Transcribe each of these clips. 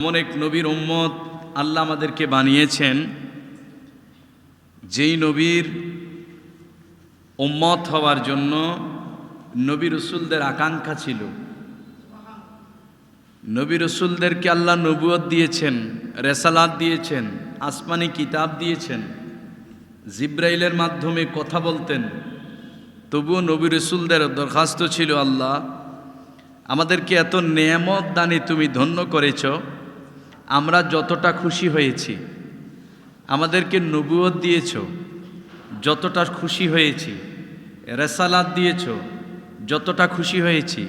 এমন এক নবীর উম্মত আল্লাহ আমাদেরকে বানিয়েছেন, যেই নবীর উম্মত হওয়ার জন্য নবী রাসূলদের আকাঙ্ক্ষা ছিল। নবী রাসূলদেরকে আল্লাহ নবুয়ত দিয়েছেন, রেসালাত দিয়েছেন, আসমানি কিতাব দিয়েছেন, জিব্রাইলের মাধ্যমে কথা বলতেন। তবুও নবী রাসূলদের দরখাস্ত ছিল, আল্লাহ আমাদেরকে এত নেয়ামত দানে তুমি ধন্য করেছ, আমরা যতটা খুশি হয়েছি, আমাদেরকে নবুয়ত দিয়েছ যতটা খুশি হয়েছি, রেসালাত দিয়েছ যতটা খুশি হয়েছি,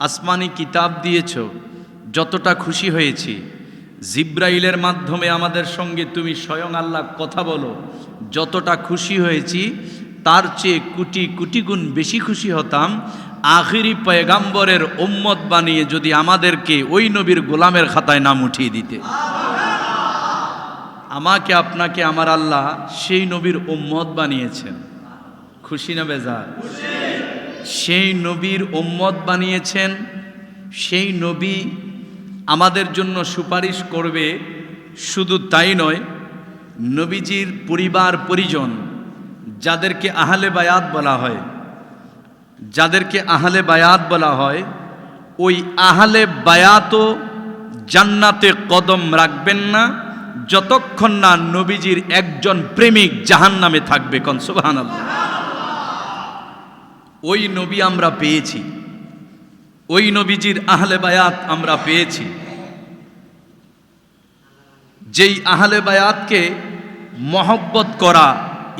আসমানি কিতাব দিয়েছ যতটা খুশি হয়েছি, জিব্রাইলের মাধ্যমে আমাদের সঙ্গে তুমি স্বয়ং আল্লাহ কথা বলো, যতটা খুশি হয়েছি তার চেয়ে কোটি কোটি গুণ বেশি খুশি হতাম আখিরি পয়গাম্বরের উম্মত বানিয়ে যদি আমাদেরকে ওই নবীর গোলামের খাতায় নাম উঠিয়ে দিতে। আমাকে আপনাকে আমার আল্লাহ সেই নবীর উম্মত বানিয়েছেন। খুশি না বেজার? সেই নবীর উম্মত বানিয়েছেন। সেই নবী আমাদের জন্য সুপারিশ করবে। শুধু তাই নয়, নবীজির পরিবার পরিজন যাদেরকে আহলে বায়াত বলা হয়, যাদেরকে আহলে বায়াত বলা হয়, ওই আহলে বায়াতও জান্নাতে কদম রাখবেন না যতক্ষণ না নবীজির একজন প্রেমিক জাহান্নামে থাকবে। কোন সুবহানাল্লাহ। ওই নবী আমরা পেয়েছি, ওই নবীজির আহলে বায়াত আমরা পেয়েছি। যেই আহলে বায়াতকে মহব্বত করা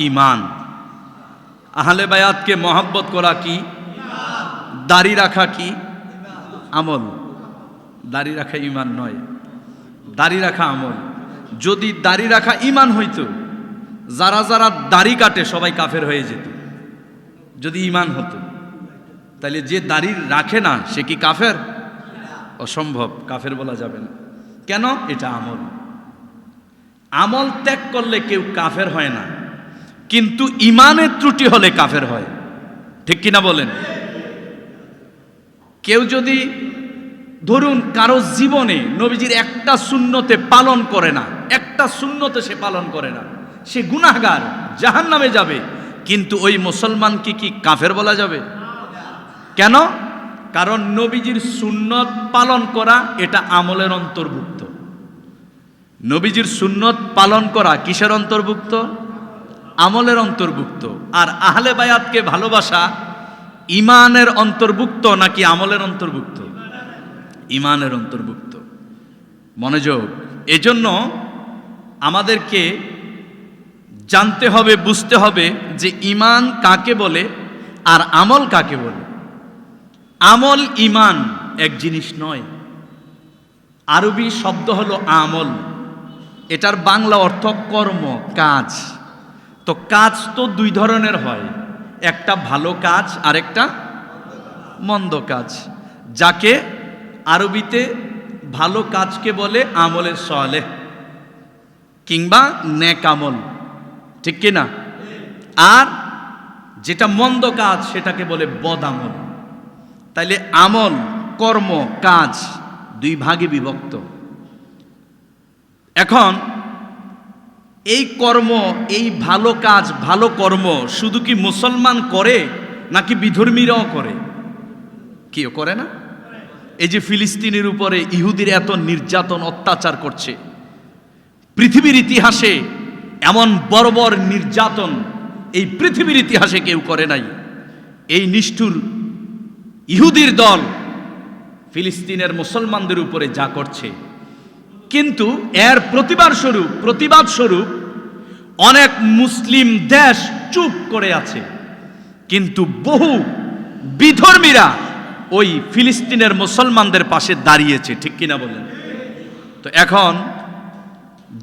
ঈমান। আহলে বায়াতকে মহব্বত করা কি? দাড়ি রাখা কি? আমল। দাড়ি রাখা ঈমান নয়, দাড়ি রাখা আমল। যদি দাড়ি রাখা ঈমান হইতো, যারা যারা দাড়ি কাটে সবাই কাফের হয়ে যেত। যদি ঈমান হতো, তাহলে যে দাড়ি রাখে না সে কি কাফের? অসম্ভব, কাফের বলা যাবে না। কেন? এটা আমল। আমল ত্যাগ করলে কেউ কাফের হয় না, কিন্তু ঈমানের ত্রুটি হলে কাফের হয়। ঠিক কিনা বলেন? কেউ যদি ধরুন কারো জীবনে নবীজির একটা সুন্নতে পালন করে না, একটা সুন্নতে সে পালন করে না, সে গুনাহগার, জাহান্নামে যাবে। কিন্তু ওই মুসলমানকে কি কাফের বলা যাবে? কেন? কারণ নবীজির সুন্নত পালন করা এটা আমলের অন্তর্ভুক্ত। নবীজির সুন্নত পালন করা কিসের অন্তর্ভুক্ত? আমলের অন্তর্ভুক্ত। আর আহলে বায়াতকে ভালোবাসা ঈমানের অন্তর্ভুক্ত নাকি আমলের অন্তর্ভুক্ত? ঈমানের অন্তর্ভুক্ত। মনোযোগ। এজন্য আমাদেরকে জানতে হবে, বুঝতে হবে যে ঈমান কাকে বলে আর আমল কাকে বলে। আমল ঈমান এক জিনিস নয়। আরবি শব্দ হলো আমল, এটার বাংলা অর্থ কর্ম, কাজ। তো কাজ তো দুই ধরনের হয়, একটা ভালো কাজ আর একটা মন্দ কাজ। যাকে আরবিতে ভালো কাজকে বলে আমলে সালেহ কিংবা নেক আমল। ঠিক কিনা? আর যেটা মন্দ কাজ সেটাকে বলে বদ আমল। তাইলে আমল, কর্ম, কাজ দুই ভাগে বিভক্ত। এখন এই কর্ম, এই ভালো কাজ, ভালো কর্ম শুধু কি মুসলমান করে নাকি বিধর্মীরাও করে? কেউ করে না? এই যে ফিলিস্তিনের উপরে ইহুদির এত নির্যাতন, অত্যাচার করছে, পৃথিবীর ইতিহাসে এমন বর্বর নির্যাতন এই পৃথিবীর ইতিহাসে কেউ করে নাই। এই নিষ্ঠুর ইহুদির দল ফিলিস্তিনের মুসলমানদের উপরে যা করছে, কিন্তু এর প্রতিবাদ স্বরূপ অনেক মুসলিম দেশ চুপ করে আছে, কিন্তু বহু বিধর্মীরা ওই ফিলিস্তিনের মুসলমানদের পাশে দাঁড়িয়েছে। ঠিক কিনা বলেন? তো এখন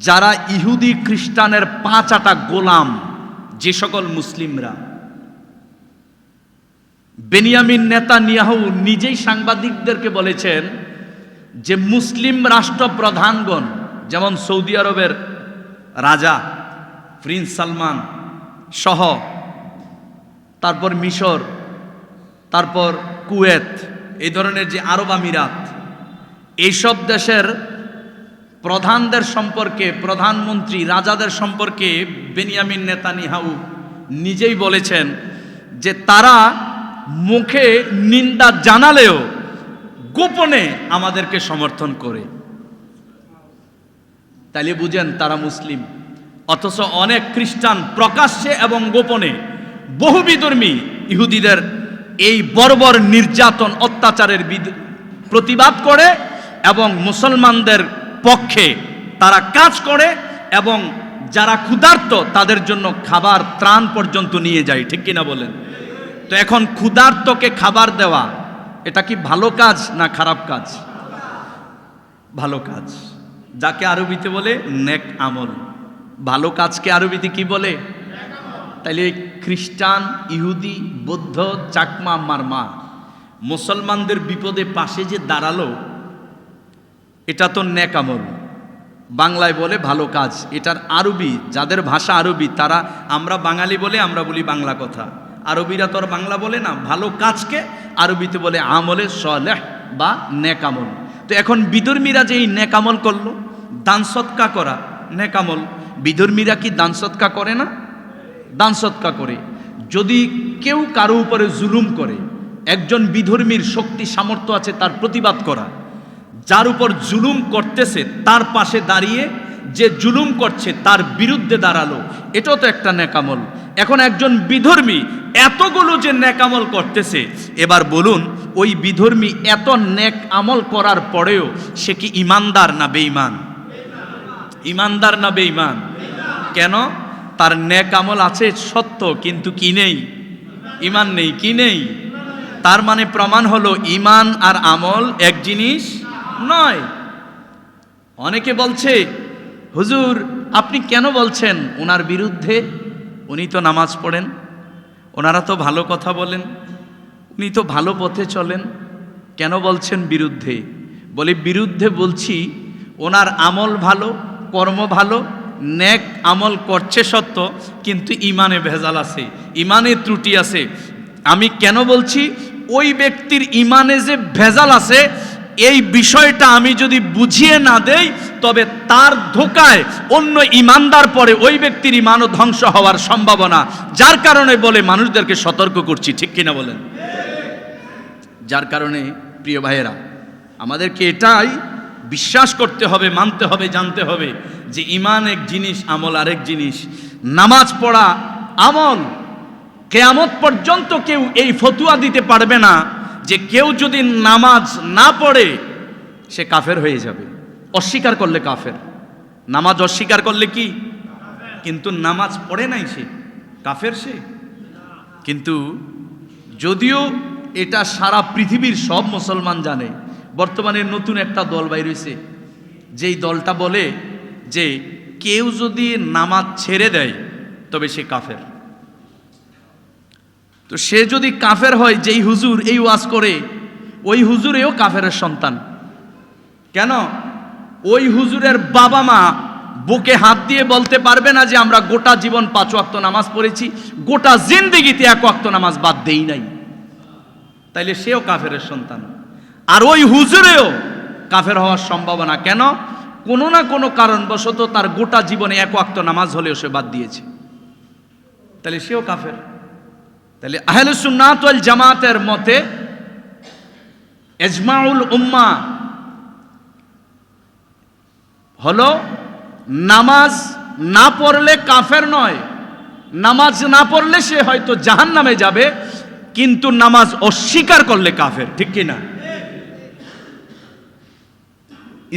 যারা ইহুদি খ্রিস্টানের পাঁচাটা গোলাম, যে সকল মুসলিমরা, বেনিয়ামিন নেতানিয়াহু নিজেই সাংবাদিকদেরকে বলেছেন যে মুসলিম রাষ্ট্রপ্রধানগণ, যেমন সৌদি আরবের রাজা প্রিন্স সালমান সহ, তারপর মিশর, তারপর কুয়েত, এই ধরনের যে আরব আমিরাত, এইসব দেশের প্রধানদের সম্পর্কে, প্রধানমন্ত্রী রাজাদের সম্পর্কে বেনিয়ামিন নেতানিয়াহু নিজেই বলেছেন যে তারা মুখে নিন্দা জানালেও গোপনে আমাদেরকে সমর্থন করে। তাইলে বুঝেন তারা মুসলিম। অথচ অনেক খ্রিস্টান প্রকাশ্যে এবং গোপনে বহু বিধর্মী ইহুদিদের এই বর্বর নির্যাতন অত্যাচারের প্রতিবাদ করে এবং মুসলমানদের পক্ষে তারা কাজ করে এবং যারা ক্ষুধার্ত তাদের জন্য খাবার ত্রাণ পর্যন্ত নিয়ে যায়, ঠিক কিনা বলেন? তো এখন ক্ষুধার্তকে খাবার দেওয়া এটা কি ভালো কাজ না খারাপ কাজ? ভালো কাজ, যাকে আরবিতে বলে নেক আমল। ভালো কাজকে আরবিতে কি বলে? তাইলে খ্রিস্টান, ইহুদি, বৌদ্ধ, চাকমা, মারমা মুসলমানদের বিপদে পাশে যে দাঁড়ালো, এটা তো নেক আমল। বাংলায় বলে ভালো কাজ, এটার আরবি, যাদের ভাষা আরবি তারা, আমরা বাঙালি বলে আমরা বলি বাংলা কথা, আরবিরা তো আর বাংলা বলে না। ভালো কাজকে আরবিতে বলে আমলে সলেহ বা নেক আমল। তো এখন বিধর্মীরা যে এই নেক আমল করলো, দান সৎকা করা নেক আমল, বিধর্মীরা কি দান সৎকা করে না? দান সৎকা করে। যদি কেউ কারো উপরে জুলুম করে, একজন বিধর্মীর শক্তি সামর্থ্য আছে তার প্রতিবাদ করা, যার উপর জুলুম করতেছে তার পাশে দাঁড়িয়ে যে জুলুম করছে তার বিরুদ্ধে দাঁড়ালো, এটাও তো একটা নেক আমল। এখন একজন বিধর্মী এতগুলো যে নেক আমল করতেছে, এবার বলুন ওই বিধর্মী এত নেক আমল করার পরেও সে কি ইমানদার না বেঈমান? ইমানদার না বেঈমান? কেন? তার নেক আমল আছে সত্য, কিন্তু কি নেই? ইমান নেই। কি নেই? তার মানে প্রমাণ হলো ইমান আর আমল এক জিনিস নয়। অনেকে বলছে হুজুর আপনি কেন বলছেন ওনার বিরুদ্ধে? উনি তো নামাজ পড়েন, ওনারা তো ভালো কথা বলেন, উনি তো ভালো পথে চলেন, কেন বলছেন বিরুদ্ধে? বলে বিরুদ্ধে বলছি ওনার আমল ভালো, কর্ম ভালো, নেক আমল করছে সত্য, কিন্তু ইমানে ভেজাল আছে, ইমানে ত্রুটি আছে। আমি কেন বলছি? ওই ব্যক্তির ইমানে যে ভেজাল আছে এই বিষয়টা আমি যদি বুঝিয়ে না দেই, তবে তার ধোকায় অন্য ইমানদার পরে ওই ব্যক্তির ইমানও ধ্বংস হওয়ার সম্ভাবনা। যার কারণে বলে মানুষদেরকে সতর্ক করছি, ঠিক কিনা বলেন? যার কারণে প্রিয় ভাইয়েরা, আমাদেরকে এটাই বিশ্বাস করতে হবে, মানতে হবে, জানতে হবে যে ইমান এক জিনিস, আমল আরেক জিনিস। নামাজ পড়া আমল। কিয়ামত পর্যন্ত কেউ এই ফতুয়া দিতে পারবে না যে কেউ যদি নামাজ না পড়ে সে কাফের হয়ে যাবে। অস্বীকার করলে কাফের, নামাজ অস্বীকার করলে কি? কিন্তু নামাজ পড়ে নাই সে কাফের সে। কিন্তু যদিও এটা সারা পৃথিবীর সব মুসলমান জানে, বর্তমানে নতুন একটা দল বাইর হয়েছে, যেই দলটা বলে যে কেউ যদি নামাজ ছেড়ে দেয় তবে সে কাফের। তো সে যদি কাফের হয়, যেই হুজুর এই ওয়াজ করে, ওই হুজুরেও কাফেরের সন্তান। কেন? ওই হুজুরের বাবা মা বুকে হাত দিয়ে বলতে পারবে না যে আমরা গোটা জীবন 5 ওয়াক্ত নামাজ পড়েছি, গোটা জিন্দেগিতে 1 ওয়াক্ত নামাজ বাদ দেই নাই। তাইলে সেও কাফেরের সন্তান। আর ওই হুজুরেও কাফের হওয়ার সম্ভাবনা। কেন? কোনো না কোনো কারণবশত তার গোটা জীবনে 1 ওয়াক্ত নামাজ হলেও সে বাদ দিয়েছে, তাহলে সেও কাফের। তাহলে আহলে সুন্নাত ওয়াল জামাতের মতে ইজমাউল উম্মাহ হলো নামাজ না পড়লে কাফের নয়, নামাজ না পড়লে সে হয়তো জাহান্নামে যাবে, কিন্তু নামাজ অস্বীকার করলে কাফের, ঠিক কিনা?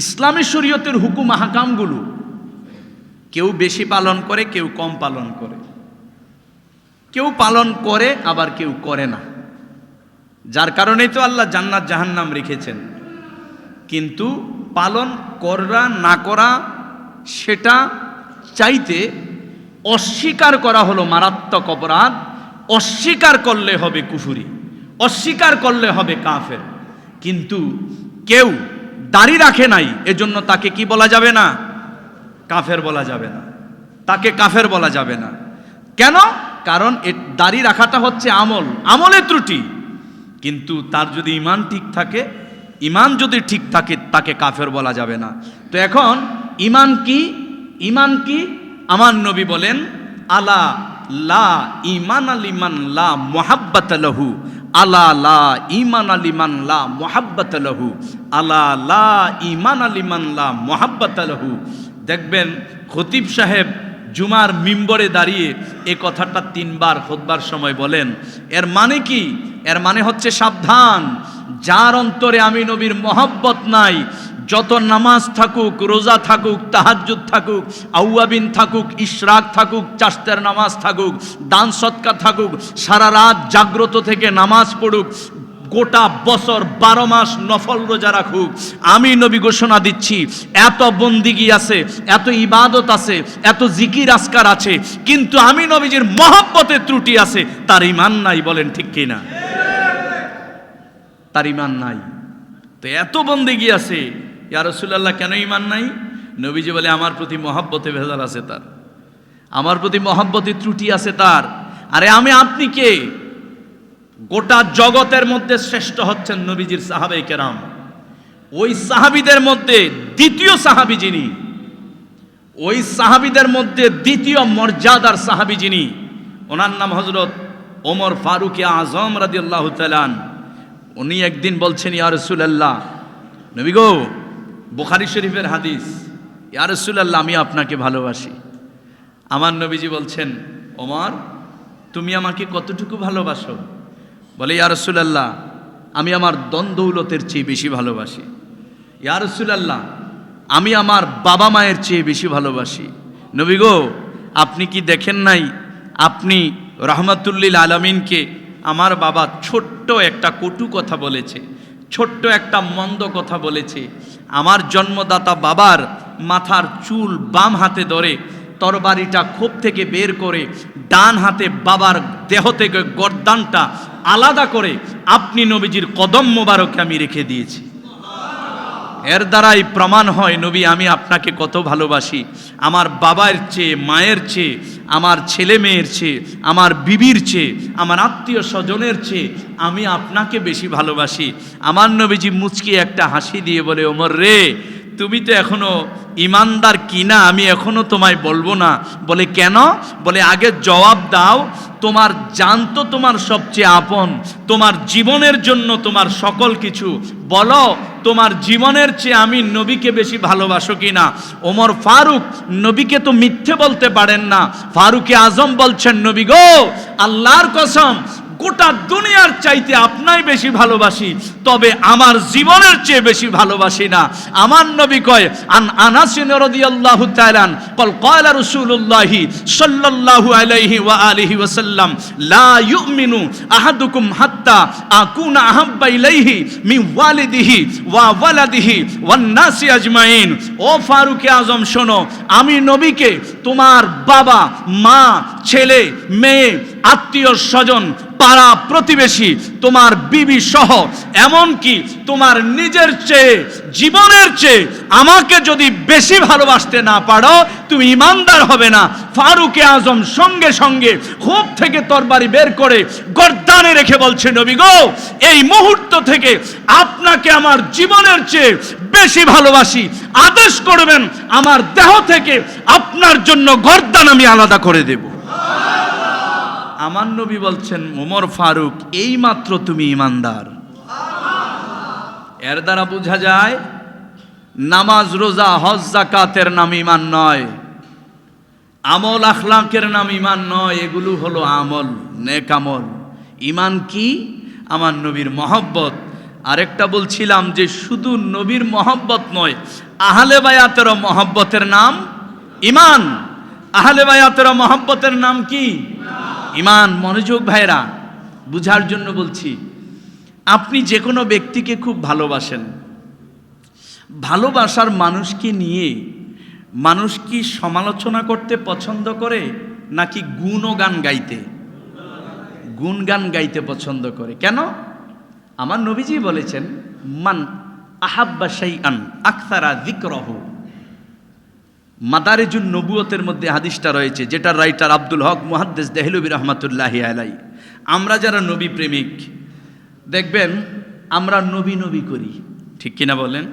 ইসলামী শরীয়তের হুকুম আহকামগুলো কেউ বেশি পালন করে, কেউ কম পালন করে, কেউ পালন করে আবার কেউ করে না। যার কারণেই তো আল্লাহ জান্নাত জাহান্নাম রেখেছেন। কিন্তু পালন করা না করা সেটা চাইতে অস্বীকার করা হলো মারাত্মক অপরাধ। অস্বীকার করলে হবে কুফরি, অস্বীকার করলে হবে কাফের। কিন্তু কেউ দাড়ি রাখে নাই, এজন্য তাকে কি বলা যাবে না? কাফের বলা যাবে না, তাকে কাফের বলা যাবে না। কেন? কারণ দাড়ি রাখাটা হচ্ছে আমল, আমলে ত্রুটি। কিন্তু তার যদি ইমান ঠিক থাকে, ইমান যদি ঠিক থাকে, তাকে কাফের বলা যাবে না। তো এখন ঈমান কি? ঈমান কি? আমার নবী বলেন, আলা লা ঈমান লিমান লা মুহাব্বাতা লাহু, আলা লা ঈমান লিমান লা মুহাব্বাতা লাহু, আলা লা ঈমান লিমান লা মুহাব্বাতা লাহু। দেখবেন খতিব সাহেব জুমার মিম্বরে দাঁড়িয়ে এই কথাটা 3 বার খুতবার সময় বলেন। এর মানে কি? এর মানে হচ্ছে সাবধান, যার অন্তরে আমি নবীর মহব্বত নাই, যত নামাজ থাকুক, রোজা থাকুক, তাহাজ্জুদ থাকুক, আউয়াবিন থাকুক, ইশরাক থাকুক, চাশতের নামাজ থাকুক, দান সৎকা থাকুক, সারা রাত জাগ্রত থেকে নামাজ পড়ুক, গোটা বছর 12 মাস নফল রোজা রাখুক, আমি নবী ঘোষণা দিচ্ছি এত বন্দিগি আছে, এত ইবাদত আছে, এত জিকির আজকার আছে, কিন্তু আমি নবীজির মহব্বতে ত্রুটি আছে, তার ঈমান নাই। বলেন ঠিক কিনা? তার ঈমান নাই। তো এত বন্দিগি আছে, ইয়া রাসূলুল্লাহ কেন ঈমান নাই? নবীজি বলে আমার প্রতি মহব্বতে ভেজাল আছে তার, আমার প্রতি মহব্বতে ত্রুটি আছে তার। আরে আমি আপনি কে? গোটা জগতের মধ্যে শ্রেষ্ঠ হচ্ছেন নবীজির সাহাবায়ে কেরাম। ওই সাহাবীদের মধ্যে দ্বিতীয় সাহাবী যিনি, ওই সাহাবীদের মধ্যে দ্বিতীয় মর্যাদার সাহাবী যিনি, ওনার নাম হযরত ওমর ফারুক আযম রাদিয়াল্লাহু তাআলা। উনি একদিন বলছেন, ইয়া রাসূলুল্লাহ, নবী গো, বুখারী শরীফের হাদিস, ইয়া রাসূলুল্লাহ আমি আপনাকে ভালোবাসি। আমার নবীজি বলছেন, ওমর তুমি আমাকে কতটুকু ভালোবাসো? বলে, ইয়া রাসূলুল্লাহ আমি আমার ধন দৌলতের চেয়ে বেশি ভালোবাসি। ইয়া রাসূলুল্লাহ আমি আমার বাবা মায়ের চেয়ে বেশি ভালোবাসি। নবী গো, আপনি কি দেখেন নাই, আপনি রহমাতুল্লিল আলামিনকে আমার বাবা ছোট্ট একটা কটু কথা বলেছে, ছোট্ট একটা মন্দ কথা বলেছে। আমার জন্মদাতা বাবার মাথার চুল বাম হাতে ধরে তরবারিটা খোপ থেকে বের করে ডান হাতে বাবার দেহ থেকে গর্দানটা আলাদা করে আপনি নবীজির কদম মোবারকে আমি রেখে দিয়েছি। এর দ্বারাই প্রমাণ হয় নবী আমি আপনাকে কত ভালোবাসি। আমার বাবার চেয়ে, মায়ের চেয়ে, আমার ছেলে মেয়ের চেয়ে, আমার বিবির চেয়ে, আমার আত্মীয় স্বজনের চেয়ে আমি আপনাকে বেশি ভালোবাসি। আমার নবীজি মুচকি একটা হাসি দিয়ে বলে, ওমর রে, তুমি তো এখনো ইমানদার কিনা আমি এখনো তোমায় বলবো না। বলে কেন? বলে আগে জবাব দাও, তোমার জান তো তোমার সবচেয়ে আপন, তোমার জীবনের জন্য তোমার সকল কিছু, বলো তোমার জীবনের চেয়ে আমি নবীকে বেশি ভালোবাসো কিনা? ওমর ফারুক নবীকে তো মিথ্যে বলতে পারেন না, ফারুক আজম বলছেন, নবী গো, আল্লাহর কসম গোটা দুনিয়ার চাইতে আপনাই বেশি ভালোবাসি, তবে আমার জীবনের চেয়ে বেশি ভালোবাসি না। আমার নবী কয়, আন আনাস রাদিয়াল্লাহু তাআলা قال قال رسول الله صلى الله عليه واله وسلم لا يؤمن احدكم حتى اكون احب اليه من والده وولده والناس اجمعين। ও ফারুক আজম শোনো, আমি নবীকে তোমার বাবা, মা, ছেলে, মেয়ে, আত্মীয় স্বজন, পাড়া প্রতিবেশী, তোমার বিবি সহ, এমনকি তোমার নিজের চেয়ে, জীবনের চেয়ে আমাকে যদি বেশি ভালোবাসতে না পারো তুমি ইমানদার হবে না। ফারুক আজম সঙ্গে সঙ্গে খোপ থেকে তরবারি বের করে গর্দানে রেখে বলছে, নবী গো, এই মুহূর্ত থেকে আপনাকে আমার জীবনের চেয়ে বেশি ভালোবাসি, আদেশ করবেন আমার দেহ থেকে আপনার জন্য গর্দান আমি আলাদা করে দেব। আমার নবী বলছেন, ওমর ফারুক এই মাত্র তুমি ইমানদার। এর দ্বারা বোঝা যায় নামাজ, রোজা, হজ, যাকাতের নাম ঈমান নয়, আমল আখলাকের নাম ঈমান নয়, এগুলো হলো আমল, নেক আমল। ঈমান কি? আমার নবীর মহব্বত। আরেকটা বলছিলাম যে শুধু নবীর মহব্বত নয়, আহলে বায়াতের মহব্বতের নাম ঈমান। আহলে বায়াতের মহব্বতের নাম কি? ঈমান। মনোযোগ ভাইরা, বুঝার জন্য বলছি। আপনি যে কোনো ব্যক্তিকে খুব ভালোবাসেন, ভালোবাসার মানুষকে নিয়ে মানুষ কি সমালোচনা করতে পছন্দ করে নাকি গুণগান গাইতে? গুণগান গাইতে পছন্দ করে। কেন? আমার নবীজি বলেছেন, মান আহাব্বা শাইআন আকসারা যিকরাহু। মাদারিজুন নবুয়তের মধ্যে হাদিসটা রয়েছে, যেটা রাইটার আব্দুল হক মুহাদ্দিস দেহলভী রহমাতুল্লাহি আলাইহি। আমরা যারা নবী প্রেমিক, দেখবেন আমরা নবী নবী করি, ঠিক কিনা বলেন?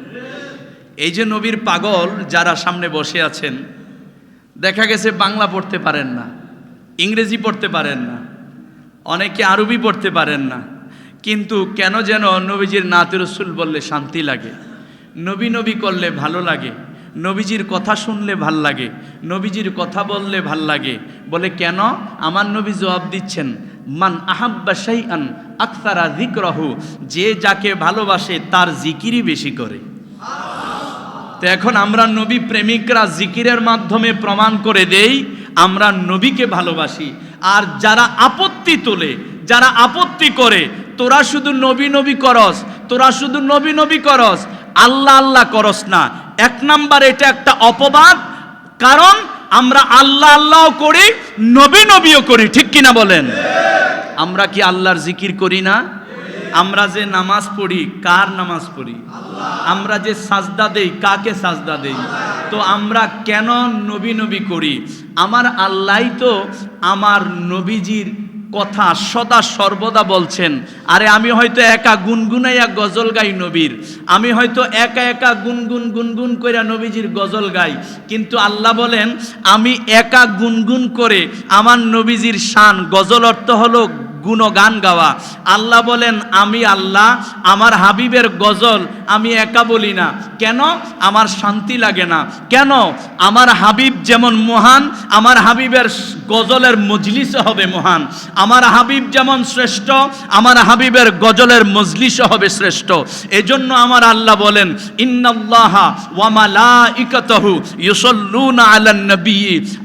এই যে নবীর পাগল যারা সামনে বসে আছেন, দেখা গেছে বাংলা পড়তে পারেন না, ইংরেজি পড়তে পারেন না, অনেকে আরবি পড়তে পারেন না, কিন্তু কেন যেন নবীজির নাতে রসুল বললে শান্তি লাগে, নবী নবী করলে ভালো লাগে, নবীজির কথা শুনলে ভাল লাগে, নবীজির কথা বললে ভাল লাগে। বলে কেন? আমার নবী জবাব দিচ্ছেন, মান আহাব্বা শাইআন আকসারা যিকরাহু, যে যাকে ভালোবাসে তার জিকিরই বেশি করে। তো এখন আমরা নবী প্রেমিকরা জিকিরের মাধ্যমে প্রমাণ করে দেই আমরা নবীকে ভালোবাসি। আর যারা আপত্তি তোলে, যারা আপত্তি করে, তোরা শুধু নবী নবী করস, তোরা শুধু নবী নবী করস, আল্লাহ আল্লাহ করস না। এক নাম্বার এটা একটা অপবাদ, কারণ আমরা আল্লাহ আল্লাহও করি, নবী নবীও করি, ঠিক কিনা বলেন? আমরা কি আল্লাহর জিকির করি না? আমরা যে নামাজ পড়ি, কার নামাজ পড়ি? আমরা যে সাজদা দেই, কাকে সাজদা দেই? তো আমরা কেন নবী নবী করি? আমার আল্লাহই তো আমার নবীজির কথা সদা সর্বদা বলছেন। আরে আমি হয়তো একা গুনগুনাইয়া গজল গাই নবীর, আমি হয়তো একা একা গুনগুন গুনগুন কইরা নবীজির গজল গাই, কিন্তু আল্লাহ বলেন আমি একা গুনগুন করে আমার নবীজির শান, গজল অর্থ হলো গুণগান গাওয়া। আল্লাহ বলেন আমি আল্লাহ আমার হাবিবের গজল আমি একা বলি না। কেন? আমার শান্তি লাগে না। কেন? আমার হাবিব যেমন মহান, আমার হাবিবের গজলের মজলিস হবে মহান। আমার হাবিব যেমন শ্রেষ্ঠ, আমার হাবিবের গজলের মজলিস হবে শ্রেষ্ঠ। এজন্য আমার আল্লাহ বলেন ইন্নাল্লাহা ওয়া মালাইকাতাহু ইউসাল্লুনা আলান নবী।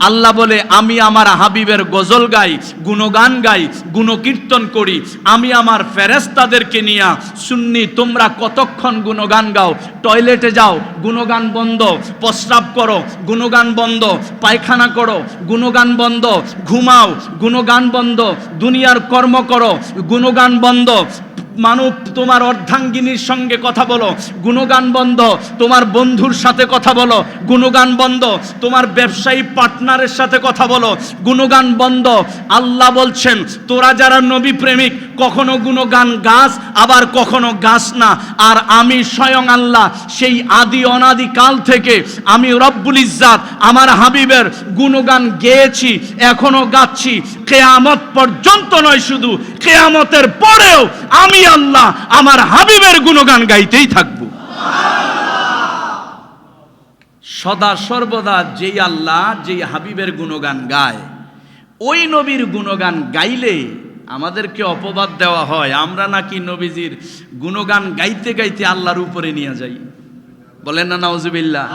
আল্লাহ বলে আমি আমার হাবিবের গজল গাই, গুণগান গাই, গুণকীর্তন করি। আমি আমার ফেরেশতাদেরকে নিয়া সুন্নি তোমরা কতক্ষণ গুণগান গাও? টয়লেটে যাও, গুণগান বন্ধ, প্রস্রাব করো, গুণগান বন্ধ, পায়খানা করো, গুণগান বন্ধ, ঘুমাও, গুণগান বন্ধ, দুনিয়ার কর্ম করো, গুণগান বন্ধ, মানব তোমার অর্ধাঙ্গিনীর সঙ্গে কথা বলো, গুণগান বন্ধ, তোমার বন্ধুর সাথে কথা বলো, গুণগান বন্ধ, তোমার ব্যবসায়ী পার্টনারের সাথে কথা বলো, গুণগান বন্ধ। আল্লাহ বলছেন তোরা যারা নবী প্রেমিক কখনো গুণগান গাস, আবার কখনো গাস না। আর আমি স্বয়ং আল্লাহ সেই আদি অনাদি কাল থেকে আমি রব্বুল ইজ্জাত আমার হাবিবের গুণগান গেয়েছি, এখনো গাচ্ছি, কিয়ামত পর্যন্ত নয়, শুধু কিয়ামতের পরেও আমি আল্লাহ আমার হাবিবের গুণগান গাইতেই থাকব। সদা সর্বদা যেই আল্লাহ যেই হাবিবের গুণগান গায়, ওই নবীর গুণগান গাইলে আমাদেরকে অপবাদ দেওয়া হয় আমরা নাকি নবীজির গুণগান গাইতে গাইতে আল্লাহর উপরে নিয়ে যাই। বলেন না নাউজুবিল্লাহ।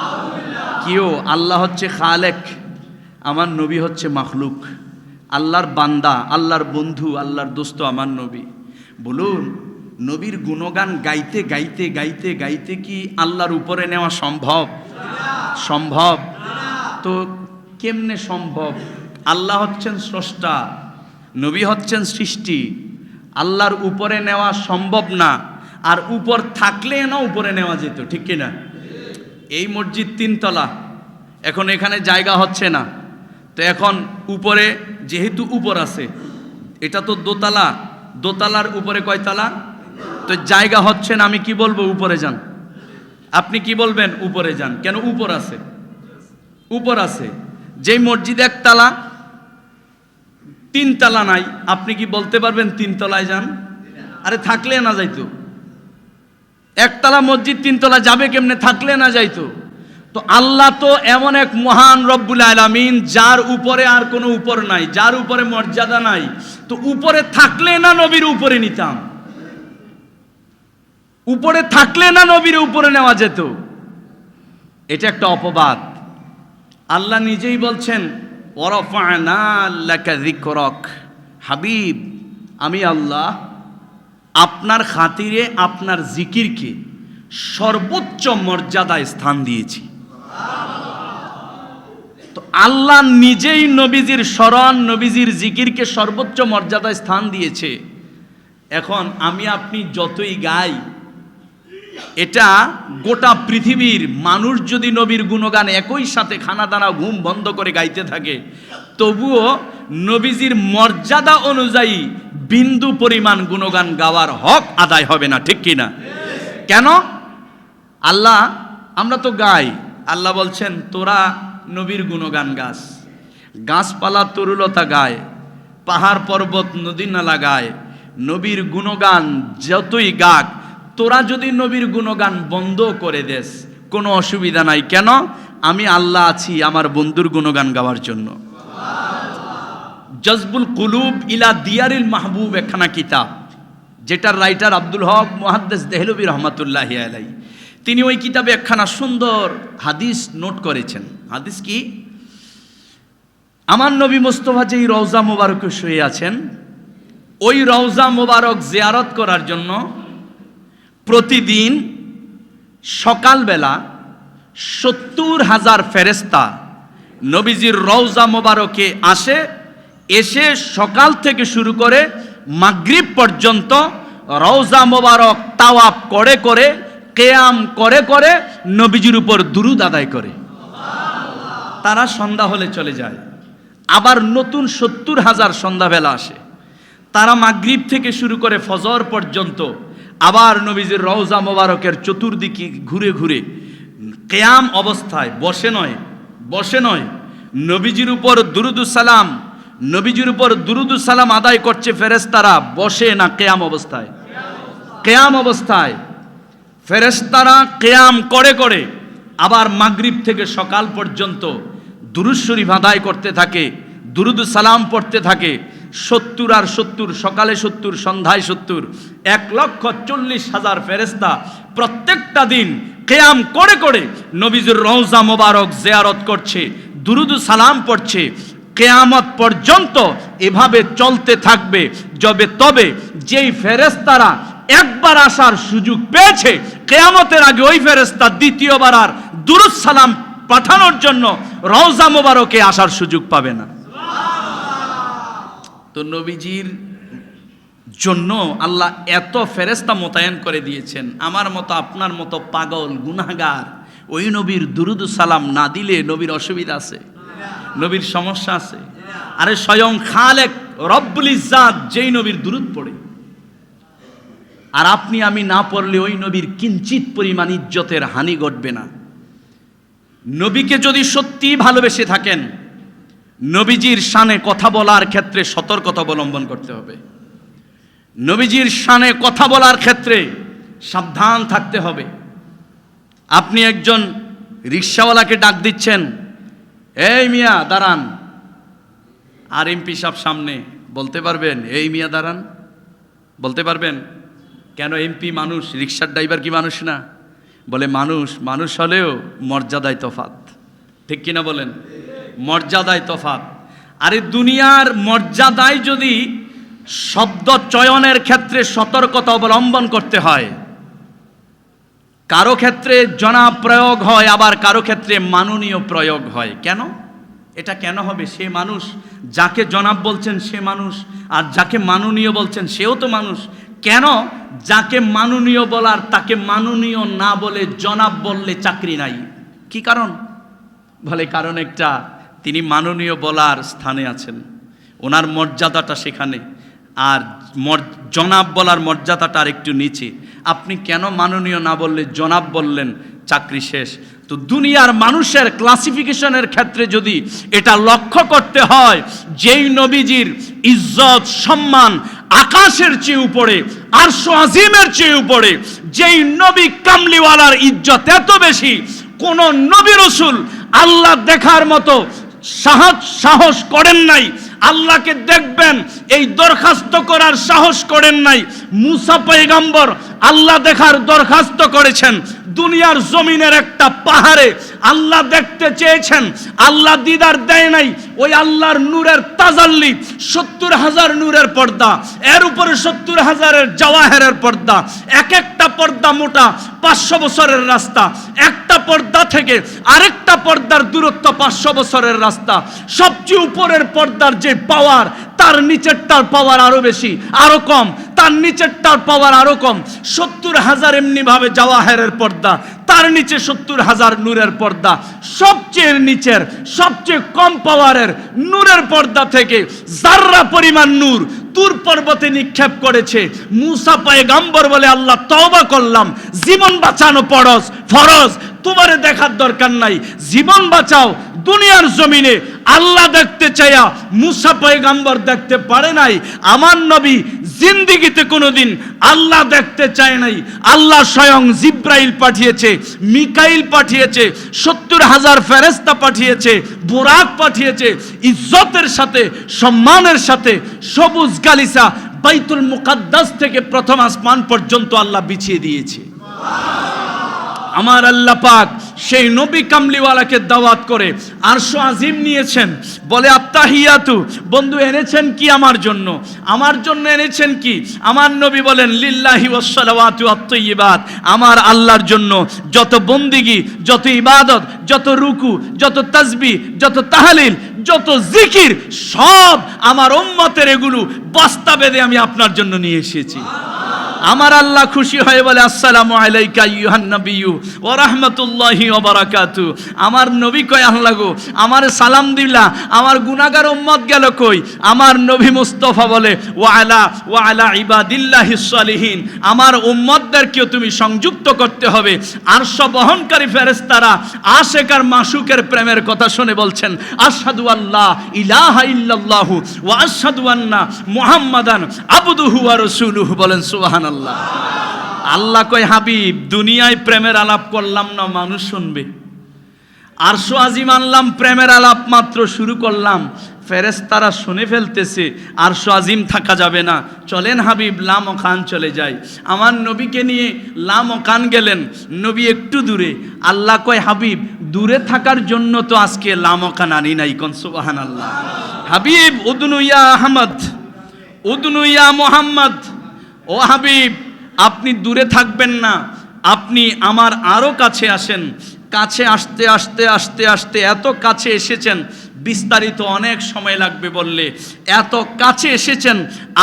কিও আল্লাহ হচ্ছে খালেক, আমার নবী হচ্ছে মাখলুক, আল্লাহর বান্দা, আল্লাহর বন্ধু, আল্লাহর দোস্ত আমার নবী। বলুন নবীর গুণগান গাইতে গাইতে গাইতে গাইতে কি আল্লাহর উপরে নেওয়া সম্ভব? সম্ভব? তো কেমনে সম্ভব? আল্লাহ হচ্ছেন স্রষ্টা, নবী হচ্ছেন সৃষ্টি, আল্লাহর উপরে নেওয়া সম্ভব না। আর উপর থাকলে না উপরে নেওয়া যেত, ঠিক কিনা? এই মসজিদ 3 তলা, এখন এখানে জায়গা হচ্ছে না, তো এখন উপরে যেহেতু উপর আছে, এটা তো দোতলা, দোতলার উপরে কয়তলা? তো জায়গা হচ্ছে না, আমি কি বলবো? উপরে যান। আপনি কি বলবেন? উপরে যান। কেন? উপর আছে, উপর আছে। যেই মসজিদ 1 তলা, 3 তলা নাই, আপনি কি বলতে পারবেন 3 তলায় যান? আরে থাকলে না যাইতো। 1 তলা মসজিদ 3 তলা যাবে কেমনে? থাকলে না যাইতো। তো আল্লাহ তো এমন এক মহান রব্বুল আলামিন যার উপরে আর কোনো উপর নাই, যার উপরে মর্যাদা নাই। তো উপরে থাকলে না নবীর উপরে নিতাম, উপরে থাকলে না নবীর উপরে নেওয়া যেত। এটা একটা অপবাদ। আল্লাহ নিজেই বলছেন ওয়ারাফা'না লাকা যিকরাক, হাবিব আমি আল্লাহ আপনার খাতিরে আপনার জিকিরকে সর্বোচ্চ মর্যাদায় স্থান দিয়েছি। তো আল্লাহ নিজেই নবীজির স্মরণ, নবীজির জিকিরকে সর্বোচ্চ মর্যাদায় স্থান দিয়েছে। এখন আমি আপনি যতই গাই, এটা গোটা পৃথিবীর মানুষ যদি নবীর গুণগান একই সাথে খানা দানা ঘুম বন্ধ করে গাইতে থাকে, তবুও নবীজির মর্যাদা অনুযায়ী বিন্দু পরিমাণ গুণগান গাওয়ার হক আদায় হবে না, ঠিক কিনা? কেন? আল্লাহ আমরা তো গাই, আল্লাহ বলছেন তোরা নবীর গুণগান গাস। গাছপালা তরুলতা গায়, পাহাড় পর্বত নদী নালা গায়, নবীর গুণগান যতই গাক, তোরা যদি নবীর গুণগান বন্ধ করে দেস কোনো অসুবিধা নাই। কেন? আমি আল্লাহ আছি আমার বন্ধুর গুণগান গাওয়ার জন্য। জজবুল কুলুব ইলা দিয়ারিল মাহবুব একখানা কিতাব, যেটার রাইটার আব্দুল হক মুহাদ্দিস দেহলভী রহমাতুল্লাহি আলাইহি, তিনি ওই কিতাবে একখানা সুন্দর হাদিস নোট করেছেন। হাদিস কি? আমার নবী মুস্তাফা যেই রওজা মোবারকে শুয়ে আছেন, ওই রওজা মোবারক জিয়ারত করার জন্য প্রতিদিন সকালবেলা 70,000 ফেরেশতা নবীজির রওজা মোবারকে আসে। এসে সকাল থেকে শুরু করে মাগরিব পর্যন্ত রওজা মোবারক তাওয়াফ করে করে, কিয়াম করে করে নবীজির উপর দুরূদ আদায় করে। তারা সন্ধ্যা হলে চলে যায়। আবার নতুন 70,000 সন্ধ্যাবেলা আসে। তারা মাগরিব থেকে শুরু করে ফজর পর্যন্ত আবার নবীজির রওজা মোবারকের চতুর্দিকে ঘুরে ঘুরে কিয়াম অবস্থায়, বসে নয়, নবীজির উপর দুরূদুস সালাম, নবীজির উপর দুরূদুস সালাম আদায় করছে ফেরেশতারা, বসে না কিয়াম অবস্থায়। কিয়াম অবস্থায় ফেরেশতারা কিয়াম করে করে আবার মাগরিব থেকে সকাল পর্যন্ত দুরূদ শরীফ আদায় করতে থাকে, দুরূদুস সালাম পড়তে থাকে। 70 আর 70, সকালে 70, সন্ধ্যায় 70, 1,40,000 ফেরেশতা প্রত্যেকটা দিন কিয়াম করে করে নবীজির রওজা মোবারক জিয়ারত করছে, দুরূদুস সালাম পড়ছে। কিয়ামত পর্যন্ত এভাবে চলতে থাকবে। তবে যেই ফেরেশতারা একবার আসার সুযোগ পেয়েছে, কিয়ামতের আগে ওই ফেরেশতা দ্বিতীয়বার আর দুরূদ সালাম পাঠানোর জন্য রওজা মোবারকে আসার সুযোগ পাবে না। তো নবীজির জন্য আল্লাহ এত ফেরেশতা মোতায়েন করে দিয়েছেন। আমার মতো আপনার মতো পাগল গুনাহগার ওই নবীর দুরূদ সালাম না দিলে নবীর অসুবিধা আছে, নবীর সমস্যা আছে। আরে স্বয়ং খালেক রব্বুল ইজ্জাত যেই নবীর দুরূদ পড়ে, আর আপনি আমি না পড়লে ওই নবীর কিঞ্চিত পরিমাণ ইজ্জতের হানি ঘটবে না। নবীকে যদি সত্যি ভালোবেসে থাকেন, নবীজির শানে কথা বলার ক্ষেত্রে সতর্কতা অবলম্বন করতে হবে। নবীজির শানে কথা বলার ক্ষেত্রে সাবধান থাকতে হবে। আপনি একজন রিকশাওয়ালাকে ডাক দিচ্ছেন, এই মিয়া দাঁড়ান, আর এমপি সাহেব সামনে, বলতে পারবেন এই মিয়া দাঁড়ান? বলতে পারবেন? কেন? এমপি মানুষ, রিকশার ড্রাইভার কি মানুষ না? বলে মানুষ হলেও মর্যাদায় তফাৎ। ঠিক কিনা বলেন? মর্যাদায় তফাৎ। আরে দুনিয়ার মর্যাদায় যদি শব্দ চয়নের ক্ষেত্রে সতর্কতা অবলম্বন করতে হয়, কারো ক্ষেত্রে জনাব প্রয়োগ হয়, আবার কারো ক্ষেত্রে মাননীয় প্রয়োগ হয়। কেন? এটা কেন হবে? সে মানুষ, যাকে জনাব বলছেন সে মানুষ, আর যাকে মাননীয় বলছেন সেও তো মানুষ। কেন যাকে মাননীয় বলার তাকে মাননীয় না বলে জনাব বললে চাকরি নাই? কি কারণ? বলে কারণ একটা, তিনি মাননীয় বলার স্থানে আছেন, ওনার মর্যাদাটা সেখানে, আর জনাব বলার মর্যাদাটা আর একটু নিচে। আপনি কেন মাননীয় না বললে জনাব বললেন? চাকরি শেষ। তো দুনিয়ার মানুষের ক্লাসিফিকেশনের ক্ষেত্রে যদি এটা লক্ষ্য করতে হয়, যেই নবীজির ইজ্জত সম্মান আকাশের চেয়ে উপরে, আরশ আজিমের চেয়ে উপরে, যেই নবী কামলিওয়ালার ইজ্জত এত বেশি, কোন নবী রাসূল আল্লাহ দেখার মতো সাহস করেন নাই, আল্লাহকে দেখবেন এই দরখাস্ত করার সাহস করেন নাই। মুসা পয়গম্বর আল্লাহ দেখার দরখাস্ত করেছেন, দুনিয়ার জমিনের একটা পাহাড়ে আল্লাহ দেখতে চেয়েছেন, আল্লাহ দিদার দেয় নাই। ওই আল্লাহর নূরের তাজাল্লি, 70,000 নূরের পর্দা, এর উপরে 70,000 জওয়াহেরের পর্দা, এক একটা পর্দা মোটা 500 বছরের রাস্তা, একটা পর্দা থেকে আরেকটা পর্দার দূরত্ব 500 বছরের রাস্তা। সবচেয়ে উপরের পর্দার যে পাওয়ার, তার নিচেরটার পাওয়ার আরো বেশি, আরো কম, তার নিচেরটার পাওয়ার আরো কম। 70,000 এমনি ভাবে জওয়াহেরের পর্দা, তার নিচে 70,000 নূরের পর্দা। সবচেয়ে নিচের সবচেয়ে কম পাওয়ারের নূরের পর্দা থেকে জাররা পরিমাণ নূর তুর পর্বতে নিক্ষেপ করেছে। মুসা পয়গম্বর বলে, আল্লাহ তওবা করলাম, জীবন বাঁচানো ফরজ, তোমারে দেখার দরকার নাই, জীবন বাঁচাও। দুনিয়ার জমিনে আল্লাহ দেখতে চাইয়া মুসা পয়গম্বর দেখতে পারে নাই, আমার নবী জিন্দেগিতে কোনোদিন আল্লাহ দেখতে চায় নাই। আল্লাহ স্বয়ং জিব্রাইল পাঠিয়েছে, মিকাইল পাঠিয়েছে, 70,000 ফেরেশতা পাঠিয়েছে, বুরাক পাঠিয়েছে, ইজ্জতের সাথে সম্মানের সাথে সবুজ গালিচা বাইতুল মুকাদ্দাস থেকে প্রথম আসমান পর্যন্ত আল্লাহ বিছিয়ে দিয়েছে। আমার আল্লাহ পাক সেই নবী কামলিওয়ালাকে দাওয়াত করে আরশ আজিম নিয়েছেন, বলে আত্তাহিয়াতু, বন্ধু এনেছেন কি আমার জন্য? আমার জন্য এনেছেন কি? আমার নবী বলেন লিল্লাহি ওয়াসসালাওয়াতু আত-তাইয়্যিবাত, আমার আল্লাহর জন্য যত বন্দিগি, যত ইবাদত, যত রুকু, যত তাসবিহ, যত তাহলিল, যত জিকির, সব আমার উম্মতের, এগুলো বস্তা বেঁধে আমি আপনার জন্য নিয়ে এসেছি। আমার আল্লাহ খুশি হয়ে বলে আসসালামু আলাইকা আইয়ুহান নাবিয়্যু ওয়া রাহমাতুল্লাহি ওয়া বারাকাতু। আমার নবী কয় আল্লাহ গো, আমারে সালাম দিলা, আমার গুনাহগার উম্মত গেল কই? আমার নবী মুস্তাফা বলে ওয়া আলা ইবাদিল্লাহিস সালিহিন, আমার উম্মতদেরকেও তুমি সংযুক্ত করতে হবে। আরশ বহনকারী ফেরেশতারা আশিক আর মাশুকের প্রেমের কথা শুনে বলছেন আশহাদু আল্লা ইলাহা ইল্লাল্লাহু ওয়া আশহাদু আন্না মুহাম্মাদান আবদুহু ওয়া রাসূলুহু। বলেন সুবহানাল্লাহ। আল্লাহ কয় হাবিব, দুনিয়ায় প্রেমের আলাপ করলাম না, মানুষ শুনবে। আরশ আজিম আনলাম, প্রেমের আলাপ মাত্র শুরু করলাম, ফেরেশতারা শুনে ফেলতেছে, আরশ আজিম থাকা যাবে না, চলেন হাবিব লামকান চলে যাই। আমার নবীকে নিয়ে লামকান গেলেন, নবী একটু দূরে। আল্লাহ কয় হাবিব, দূরে থাকার জন্য তো আজকে লামকান আনি নাই, কোন সুবহানাল্লাহ। হাবিব উদনু ইয়া আহমদ, উদনু ইয়া মুহাম্মদ, ও হাবিব আপনি দূরে থাকবেন না, আপনি আমার আরো কাছে আসেন। কাছে আসতে আসতে আসতে আসতে এত কাছে এসেছেন, বিস্তারিত অনেক সময় লাগবে বললে, এত কাছে এসেছেন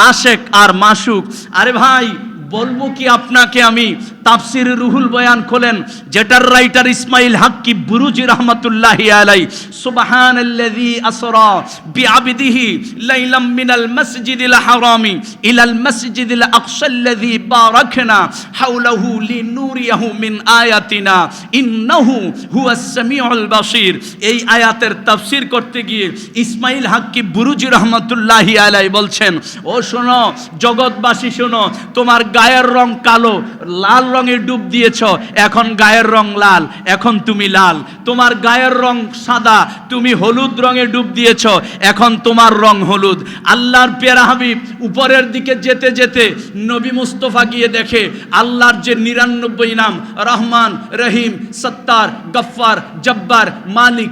আশেক আর মাশুক। আরে ভাই বলবো কি আপনাকে আমি, তাফসির রুহুল বয়ান খোলেন, যেটার রাইটার ইসমাইল হাক্কি বুরুজি রহমাতুল্লাহি আলাই, সুবহানাল্লাযী আসরা বিআবদিহি লাইলাম মিনাল মাসজিদিল হারামি ইলাল মাসজিদিল আকসাল্লাযী বারাকনা হাওলাহু লিনুরিয়াহু মিন আয়াতিনা ইন্নাহু হুয়াস সামিউল বাসীর। এই আয়াতের তাফসির করতে গিয়ে ইসমাইল হাক্কি বুরুজি রহমাতুল্লাহি আলাই বলছেন, ও শোনো জগৎবাসী শোনো, তোমার গায়ের রং কালো, লাল রঙে ডুব দিয়েছ, এখন গায়ের রং লাল, এখন তুমি লাল। তোমার গায়ের রং সাদা, তুমি হলুদ রঙে ডুব দিয়েছ, এখন তোমার রং হলুদ। আল্লাহর পেয়ারা হাবিব উপরের দিকে যেতে যেতে নবী মুস্তাফা গিয়ে দেখে আল্লাহর যে 99 নাম, রহমান, রহিম, সত্তার, গফফার, জব্বার, মালিক,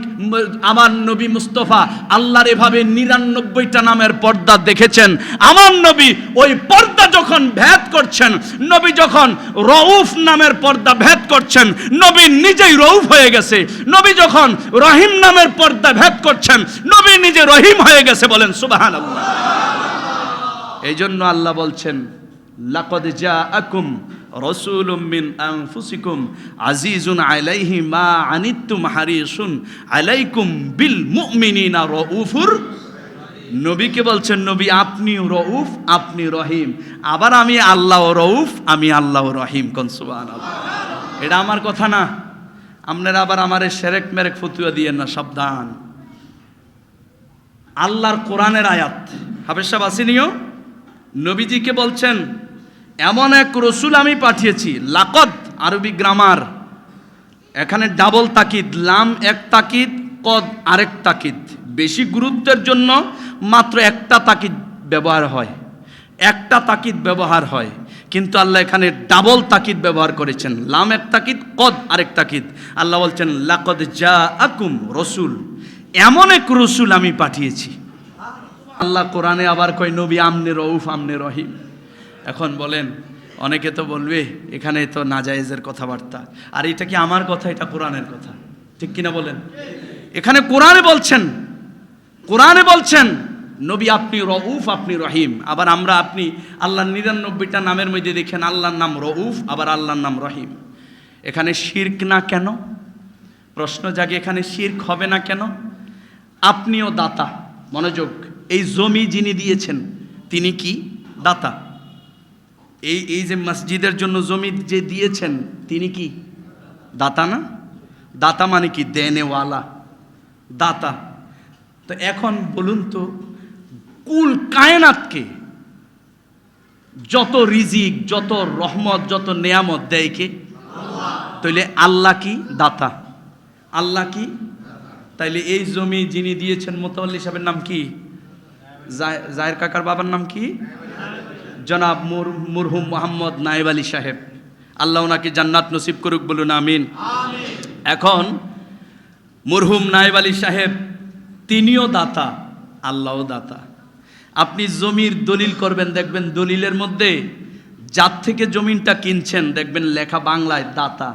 আমার নবী মুস্তাফা আল্লাহর এভাবে 99টা নামের পর্দা দেখেছেন। আমার নবী ওই পর্দা যখন ভেদ করছেন, নবী যখন রউফ নামের পর্দা ভেদ করছেন, নবী নিজেই রউফ হয়ে গেছে। নবী যখন রহিম নামের পর্দা ভেদ করছেন, নবী নিজে রহিম হয়ে গেছে। বলেন সুবহানাল্লাহ। এই জন্য আল্লাহ বলছেন লাকাদ জাআকুম রাসূলুম মিন আনফুসিকুম আজিজুন আলাইহি মা আনিতুম হারিসুন আলাইকুম বিল মুমিনিনা রাউফুর। নবীকে বলছেন নবী আপনি রউফ, আপনি রহিম। আবার আমি আল্লাহ রউফ, আমি আল্লাহ রহিম। কোন সুবহানাল্লাহ। এটা আমার কথা না, আপনারা আবার আমারে শিরক মেরেক ফতুয়া দিয়েন না, সাবধান। আল্লাহর কোরআনের আয়াত, হাফেজ সাহেব আসেনিও, নবীজিকে বলছেন এমন এক রসুল আমি পাঠিয়েছি। লাকদ আরবি গ্রামার, এখানে ডাবল তাকিদ, লাম এক তাকিদ, কদ আরেক তাকিদ। বেশি গুরুত্বের জন্য মাত্র একটা তাকিদ ব্যবহার হয়, একটা তাকিদ ব্যবহার হয়, কিন্তু আল্লাহ এখানে ডাবল তাকিদ ব্যবহার করেছেন, লাম এক তাকিদ, কদ আরেক তাকিদ। আল্লাহ বলছেন লাকদ জাআকুম রাসূল, এমন এক রসুল আমি পাঠিয়েছি। আল্লাহ কোরআনে আবার কয় নবী আমনে রউফ, আমনে রহিম। এখন বলেন, অনেকে তো বলবে এখানে তো নাজায়েজের কথাবার্তা, আর এটা কি আমার কথা? এটা কোরআনের কথা, ঠিক কিনা বলেন? এখানে কোরআনে বলছেন, কোরআনে বলছেন নবী আপনি রউফ, আপনি রহিম। আবার আমরা আপনি আল্লাহর 99টা নামের মধ্যে দেখেন আল্লাহর নাম রউফ, আবার আল্লাহর নাম রহিম। এখানে শিরক না কেন? প্রশ্ন জাগে, এখানে শিরক হবে না কেন? আপনিও দাতা, মনোযোগ। এই জমি যিনি দিয়েছেন তিনি কি দাতা? এই যে মসজিদের জন্য জমি যে দিয়েছেন তিনি কি দাতা না? দাতা মানে কি? দেনেওয়ালা, দাতা। তো এখন বলুন তো, কুল কায়নাতকে যত রিজিক, যত রহমত, যত নেয়ামত দেয় কে? তাইলে আল্লাহ কি? দাতা। আল্লাহ কি? তাইলে এই জমি যিনি দিয়েছেন মোতাওয়াল্লি সাহেবের নাম কি? জায়ের কাকার বাবার নাম কি? জনাব মরহুম মোহাম্মদ নায়েব আলী সাহেব। আল্লাহ ওনাকে জান্নাত নসিব করুক, বলুন আমিন। এখন মরহুম নায়েব আলী সাহেব তিনিও দাতা, আল্লাহও দাতা। আপনি জমির দলিল করবেন, দেখবেন দলিলের মধ্যে যার থেকে জমিনটা কিনছেন দেখবেন লেখা বাংলায় দাতা,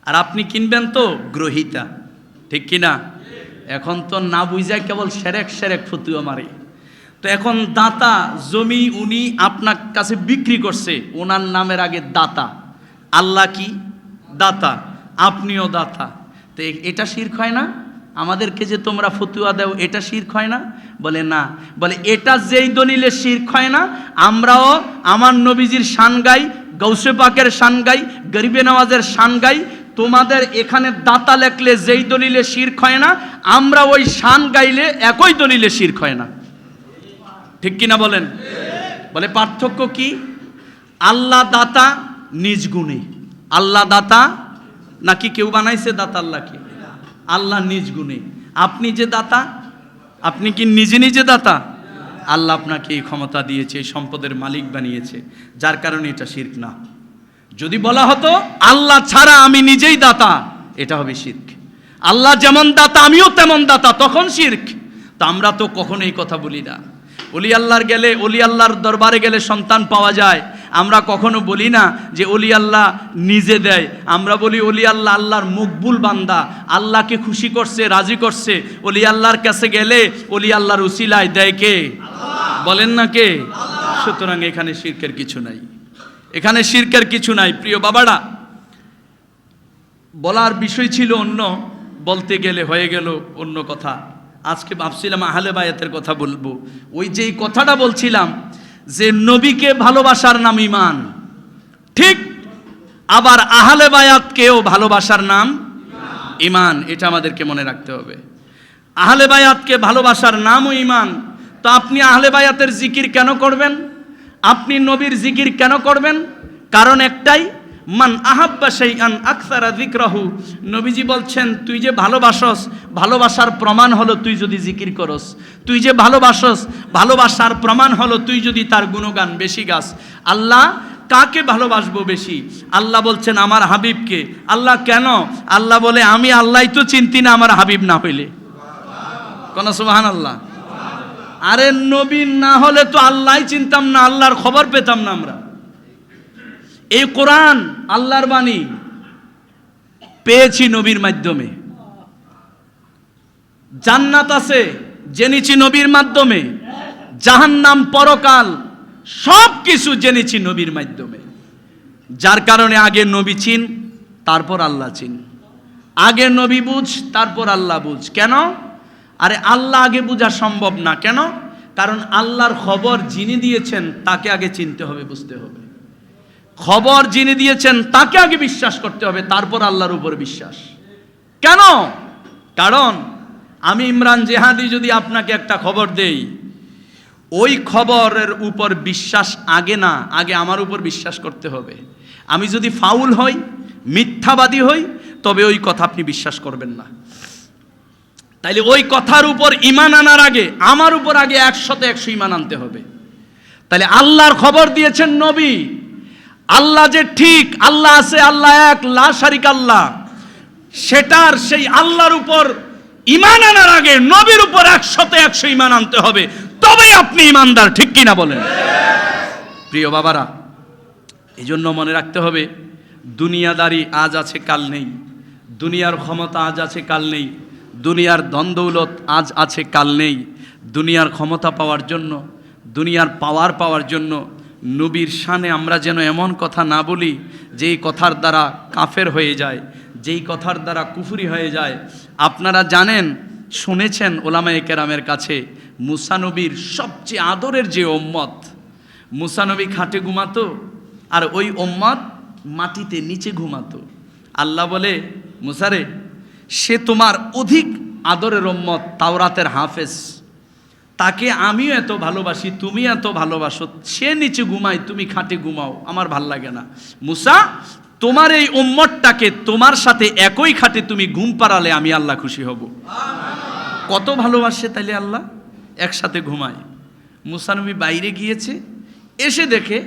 আর আপনি কিনবেন তো গ্রহিতা, ঠিক কিনা? এখন তো না বুঝায় কেবল সেরেক সেরেক ফতুয়া মারে। তো এখন দাতা, জমি উনি আপনার কাছে বিক্রি করছে, ওনার নামের আগে দাতা। আল্লাহ কি? দাতা, আপনিও দাতা। তো এটা শিরক হয় না? আমাদেরকে যে তোমরা ফতুয়া দাও এটা শিরক হয় না? বলে না। বলে এটা যেই দলিলে শিরক হয় না, আমরাও আমার নবীজির শান গাই, গৌসে পাকের শান গাই, গরিবে নওয়াজের শান গাই। তোমাদের এখানে দাতা লেখলে যেই দলিলে শিরক হয় না, আমরা ওই শান গাইলে একই দলিলে শিরক হয় না, ঠিক কিনা বলেন? বলে পার্থক্য কি? আল্লাহ দাতা নিজ গুণে। আল্লাহ দাতা নাকি কেউ বানাইছে দাতা? আল্লাহকে আল্লাহ নিজ গুণে। আপনি যে দাতা, আপনি কি নিজে নিজে দাতা? আল্লাহ আপনাকে এই ক্ষমতা দিয়েছে, এই সম্পদের মালিক বানিয়েছে, যার কারণে এটা শিরক না। যদি বলা হতো আল্লাহ ছাড়া আমি নিজেই দাতা, এটা হবে শিরক। আল্লাহ যেমন দাতা আমিও তেমন দাতা, তখন শিরক। তো আমরা তো কখনো এই কথা বলি না। অলি আল্লাহর গেলে, অলি আল্লাহর দরবারে গেলে সন্তান পাওয়া যায়। আমরা কখনো বলি না যে অলি আল্লাহ নিজে দেয়, আমরা বলি অলি আল্লাহ আল্লাহর মকবুল বান্দা, আল্লাহকে খুশি করছে, রাজি করছে। অলি আল্লাহর কাছে গেলে অলি আল্লাহর উসিলায় দেয় কে? বলেন না কে? সুতরাং এখানে শিরকের কিছু নাই, এখানে শিরকের কিছু নাই। প্রিয় বাবারা, বলার বিষয় ছিল অন্য, বলতে গেলে হয়ে গেল অন্য কথা। আজকে ভাবছিলাম আহলে বায়াতের কথা বলবো। ওই যে কথাটা বলছিলাম যে নবীকে ভালোবাসার নাম ঈমান, ঠিক, আবার আহলে বায়াতকেও ভালোবাসার নাম ঈমান। এটা আমাদেরকে মনে রাখতে হবে। আহলে বায়াতকে ভালোবাসার নামও ঈমান। তো আপনি আহলে বায়াতের জিকির কেন করবেন? আপনি নবীর জিকির কেন করবেন? কারণ একটাই, মান আহাব্বা শাইআন আকসারা যিকরাহু। নবীজি বলছেন তুই যে ভালোবাসস, ভালোবাসার প্রমাণ হলো তুই যদি জিকির করস। তুই যে ভালোবাসস, ভালোবাসার প্রমাণ হলো তুই যদি তার গুণগান বেশি গাস। আল্লাহ কাকে ভালোবাসবো বেশি? আল্লাহ বলছেন আমার হাবিবকে। আল্লাহ কেন? আল্লাহ বলে আমি আল্লাহই তো চিনতি না আমার হাবিব না হইলে। কোন সুবহানাল্লাহ। আরে নবী না হলে তো আল্লাহই চিনতাম না, আল্লাহর খবর পেতাম না আমরা। এই কোরআন আল্লাহর বাণী পেয়েছি নবীর মাধ্যমে। জান্নাত আছে জেনেছি নবীর মাধ্যমে, জাহান্নাম পরকাল সব কিছু জেনেছি নবীর মাধ্যমে। যার কারণে আগে নবী চিন, তারপর আল্লাহ চিন। আগে নবী বুঝ, তারপর আল্লাহ বুঝ। কেন? আরে আল্লাহ আগে বোঝা সম্ভব না। কেন? কারণ আল্লাহর খবর যিনি দিয়েছেন তাকে আগে চিনতে হবে, বুঝতে হবে। খবর যিনি দিয়েছেন তাকে আগে বিশ্বাস করতে হবে, তারপর আল্লাহর উপর বিশ্বাস। কেন? কারণ আমি ইমরান জেহাদি যদি আপনাকে একটা খবর দেই, ওই খবরের উপর বিশ্বাস আগে না, আগে আমার উপর বিশ্বাস করতে হবে। আমি যদি ফাউল হই, মিথ্যাবাদী হই, তবে ওই কথা আপনি বিশ্বাস করবেন না। তাইলে ওই কথার উপর ঈমান আনার আগে আমার উপর আগে 100% ঈমান আনতে হবে। তাহলে আল্লাহর খবর দিয়েছেন নবী, আল্লাহ যে ঠিক, আল্লাহ আছে, আল্লাহ এক, লা শারিক আল্লাহ, সেটার সেই আল্লাহর উপর ঈমান আনার আগে নবীর উপর 100% ঈমান আনতে হবে, তবেই আপনি ঈমানদার, ঠিক কিনা বলেন? প্রিয় বাবারা, এই জন্য মনে রাখতে হবে দুনিয়াদারি আজ আছে কাল নেই, দুনিয়ার ক্ষমতা আজ আছে কাল নেই, দুনিয়ার ধন দৌলত আজ আছে কাল নেই। দুনিয়ার ক্ষমতা পাওয়ার জন্য, দুনিয়ার পাওয়ার পাওয়ার জন্য নবীর শানে আমরা যেন এমন কথা না বলি যেই কথার দ্বারা কাফের হয়ে যায়, যেই কথার দ্বারা কুফরি হয়ে যায়। আপনারা জানেন, শুনেছেন ওলামায়ে কেরামের কাছে, মুসা নবীর সবচেয়ে আদরের যে উম্মত, মুসা নবী খাটে ঘুমাতো আর ওই উম্মত মাটিতে নিচে ঘুমাতো। আল্লাহ বলে, মুসারে সে তোমার অধিক আদরের উম্মত, তাওরাতের হাফেজ, তাকে আমিও এত ভালোবাসি, তুমি এত ভালোবাসো, সে নিচে ঘুমায়, তুমি খাটে ঘুমাও, আমার ভাল লাগে না। মুসা, তোমার এই উম্মতটাকে তোমার সাথে একই খাটে তুমি ঘুম পাড়ালে আমি আল্লাহ খুশি হব। কত ভালোবাসে তাইলে আল্লাহ, একসাথে ঘুমায়। মুসা নবী বাইরে গিয়েছে, এসে দেখে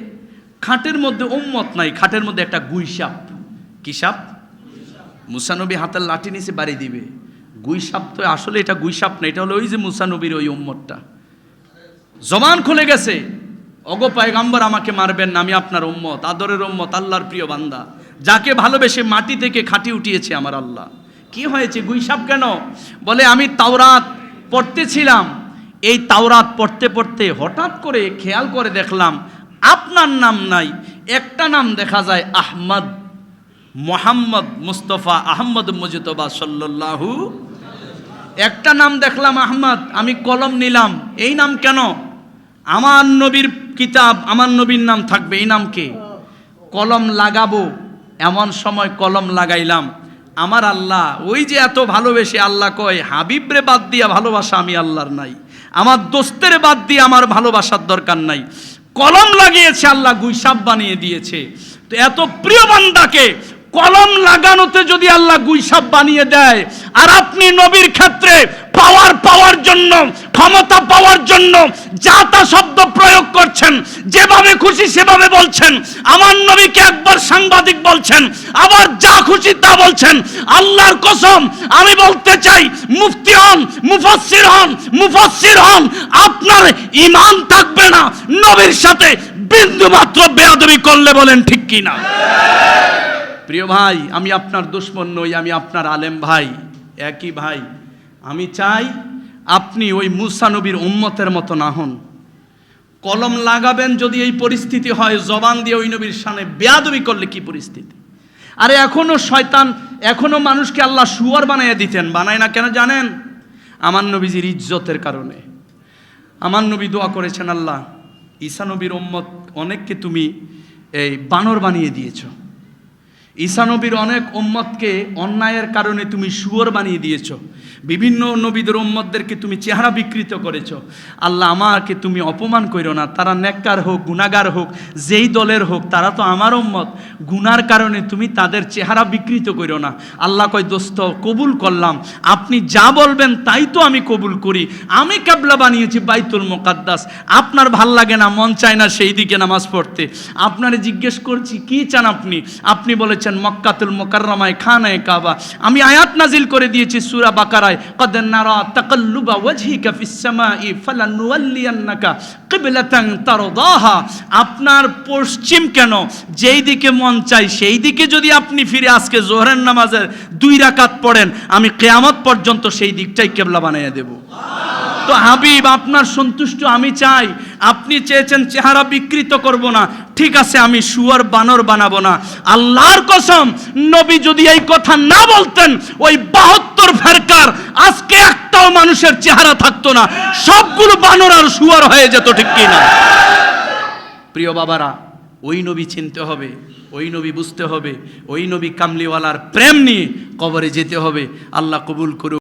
খাটের মধ্যে উম্মত নাই, খাটের মধ্যে একটা গুই সাপ। কি সাপ? মুসা নবী হাতের লাঠি নিচে বাড়ি দিবে, গুই সাপ তো আসলে এটা গুই সাপ না, এটা হলো ওই যে মুসা নবীর ওই উম্মতটা। জবান খুলে গেছে, ওগো পয়গম্বর আমাকে মারবেন না, আমি আপনার উম্মত, আদরের উম্মত, আল্লাহর প্রিয় বান্দা, যাকে ভালোবেসে মাটি থেকে খাটি উঠিয়েছে আমার আল্লাহ। কি হয়েছে, গুই সাপ কেন? বলে আমি তাওরাত পড়তেছিলাম, এই তাওরাত পড়তে পড়তে হঠাৎ করে খেয়াল করে দেখলাম আপনার নাম নাই, একটা নাম দেখা যায় আহমদ, মোহাম্মদ মুস্তফা আহমদ মুজতবা সাল্লাল্লাহু, একটা নাম দেখলাম আহমদ, আমি কলম নিলাম, এই নাম কেন? আমার নবীর কিতাব, আমার নবীর নাম থাকবে, এই নামকে কলম লাগাবো, এমন সময় কলম লাগাইলাম। আমার আল্লাহ ওই যে এত ভালোবেসে, আল্লাহ কয় হাবিবরে বাদ দিয়া ভালোবাসা আমি আল্লাহর নাই, আমার দোস্তের বাদ দিয়ে আমার ভালোবাসার দরকার নাই। কলম লাগিয়েছে আল্লাহ, গুইসাপ বানিয়ে দিয়েছে। তো এত প্রিয় বান্দাকে কলম লাগানোতে যদি আল্লাহ গুইসাপ বানিয়ে দেয়, আর আপনি নবীর ক্ষেত্রে পাওয়ার জন্য, ক্ষমতা পাওয়ার জন্য যা তা শব্দ প্রয়োগ করছেন, যেভাবে খুশি সেভাবে বলছেন, আমার নবীকে একবার সাংবাদিক বলছেন, আবার যা খুশি তা বলছেন, আল্লাহর কসম আমি বলতে চাই, মুফতি হন, মুফাসসির হন, আপনার ঈমান থাকবে না নবীর সাথে বিন্দু মাত্র বেয়াদবি করলে। বলেন ঠিক কি না? প্রিয় ভাই, আমি আপনার দুশমন নই, আমি আপনার আলেম ভাই, একই ভাই। আমি চাই আপনি ওই মুসা নবীর উম্মতের মতো না হন। কলম লাগাবেন যদি এই পরিস্থিতি হয়, জবান দিয়ে ওই নবীর সামনে বেয়াদবি করলে কি পরিস্থিতি? আরে এখনো শয়তান, এখনো মানুষকে আল্লাহ শুয়োর বানাইয়া দিতেন, বানায় না কেন জানেন? আমার নবীজির ইজ্জতের কারণে। আমার নবী দোয়া করেছেন, আল্লাহ ঈসা নবীর উম্মত অনেককে তুমি এই বানর বানিয়ে দিয়েছ, ঈসা নবীর অনেক উম্মতকে অন্যায়ের কারণে তুমি শুয়োর বানিয়ে দিয়েছ, বিভিন্ন নবীদের উম্মতদেরকে তুমি চেহারা বিকৃত করেছ। আল্লাহ আমাকে তুমি অপমান করো না, তারা নেককার হোক গুনাহগার হোক, যেই দলের হোক, তারা তো আমার উম্মত, গুনার কারণে তুমি তাদের চেহারা বিকৃত করো না। আল্লাহ কয় দোস্ত কবুল করলাম, আপনি যা বলবেন তাই তো আমি কবুল করি। আমি কিবলা বানিয়েছি বাইতুল মুকাদ্দাস, আপনার ভাল লাগে না, মন চায় না সেই দিকে নামাজ পড়তে, আপনারে জিজ্ঞেস করছি কি চান আপনি? আপনি বলেছেন মক্কাতুল মুকাররমায় খানায়ে কাবা। আমি আয়াত নাজিল করে দিয়েছি সূরা বাকারায়, قد نرى تقلب وجهك في السماء فلنولينك قبلة ترضاها। আপনার পশ্চিম কেন, যেই দিকে মন চাই সেই দিকে যদি আপনি ফিরে আজকে জোহরের নামাজের 2 রাকাত পড়েন, আমি কিয়ামত পর্যন্ত সেই দিকটাই কিবলা বানিয়ে দেব। তো হাবিব আপনার সন্তুষ্ট আমি চাই, আপনি চেয়েছেন চেহারা বিকৃত করব না, ঠিক আছে আমি শুয়োর বানর বানাবো না। আল্লাহর কসম নবী যদি এই কথা না বলতেন, ওই 72 ফেরকার আজকে একটাও মানুষের চেহারা থাকতো না, সবগুলো বানর আর শুয়োর হয়ে যেত, ঠিক কি না? প্রিয় বাবারা, ওই নবী চিনতে হবে, ওই নবী বুঝতে হবে, ওই নবী কামলিওয়ালার প্রেম নিয়ে কবরে যেতে হবে। আল্লাহ কবুল করুন।